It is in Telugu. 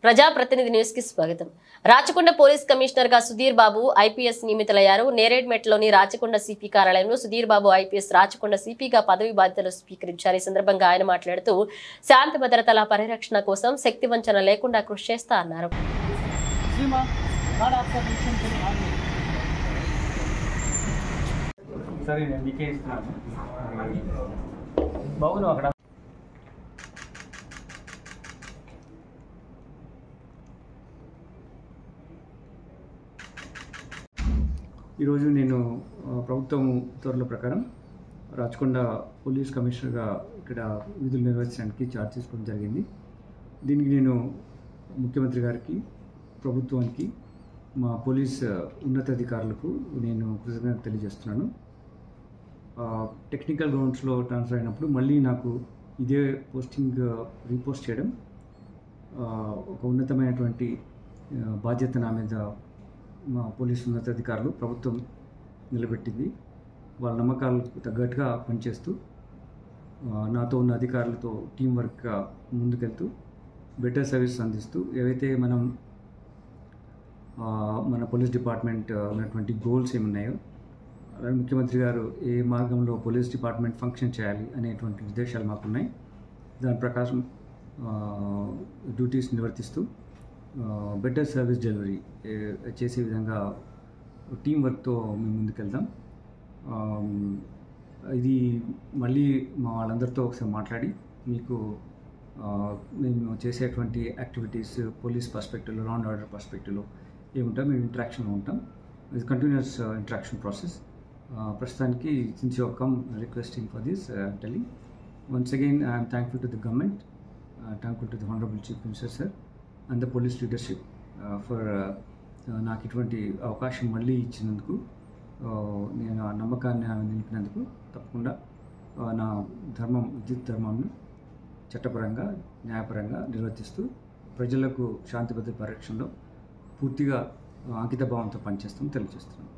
ప్రజాప్రతినిధి న్యూస్ కి స్వాగతం. రాచకొండ పోలీస్ కమిషనర్ గా సుధీర్ బాబు ఐపీఎస్ నియమితులయ్యారు. నేరేడ్మెట్లోని రాచకొండ సిపి కార్యాలయంలో సుధీర్ బాబు ఐపీఎస్ రాచకొండ సిపిగా పదవి బాధ్యతలు స్వీకరించారు. ఈ సందర్భంగా ఆయన మాట్లాడుతూ శాంతి భద్రతల పరిరక్షణ కోసం శక్తి వంచన లేకుండా కృషి చేస్తా అన్నారు. ఈరోజు నేను ప్రభుత్వం ఉత్తర్వుల ప్రకారం రాచకొండ పోలీస్ కమిషనర్గా ఇక్కడ విధులు నిర్వహించడానికి ఛార్జ్ తీసుకోవడం జరిగింది. దీనికి నేను ముఖ్యమంత్రి గారికి, ప్రభుత్వానికి, మా పోలీస్ ఉన్నతాధికారులకు నేను కృతజ్ఞత తెలియజేస్తున్నాను. టెక్నికల్ గ్రౌండ్స్లో ట్రాన్స్ఫర్ అయినప్పుడు మళ్ళీ నాకు ఇదే పోస్టింగ్ రీపోస్ట్ చేయడం ఒక ఉన్నతమైనటువంటి బాధ్యత నా మీద మా పోలీసు ఉన్నతాధికారులు, ప్రభుత్వం నిలబెట్టింది. వాళ్ళ నమ్మకాలకు తగ్గట్టుగా పనిచేస్తూ నాతో ఉన్న అధికారులతో టీం వర్క్గా ముందుకెళ్తూ బెటర్ సర్వీస్ అందిస్తూ ఏవైతే మన పోలీస్ డిపార్ట్మెంట్ ఉన్నటువంటి గోల్స్ ఏమున్నాయో, అలాగే ముఖ్యమంత్రి గారు ఏ మార్గంలో పోలీస్ డిపార్ట్మెంట్ ఫంక్షన్ చేయాలి అనేటువంటి ఉద్దేశాలు మాకున్నాయి. దాని ప్రకారం డ్యూటీస్ నిర్వర్తిస్తూ బెటర్ సర్వీస్ డెలివరీ చేసే విధంగా టీం వర్క్తో మేము ముందుకెళ్దాం. ఇది మళ్ళీ మా వాళ్ళందరితో ఒకసారి మాట్లాడి మీకు మేము చేసేటువంటి యాక్టివిటీస్ పోలీస్ పర్స్పెక్టివ్లో, లా అండ్ ఆర్డర్ పర్స్పెక్టివ్లో ఏముంటాం, మేము ఇంటరాక్షన్లో ఉంటాం. ఇది కంటిన్యూస్ ఇంటరాక్షన్ ప్రాసెస్. ప్రస్తుతానికి since you come requesting for this telling once again I'm thankful to the government, thankful to the honourable chief minister sir and the police leadership for నాకు ఇటువంటి అవకాశం మళ్ళీ ఇచ్చినందుకు, నేను ఆ నమ్మకాన్ని నిలిపినందుకు తప్పకుండా నా విద్యుత్ ధర్మాన్ని చట్టపరంగా, న్యాయపరంగా నిర్వర్తిస్తూ ప్రజలకు శాంతి భద్రత పరిరక్షణలో పూర్తిగా అంకిత భావంతో పనిచేస్తామని తెలియజేస్తున్నాను.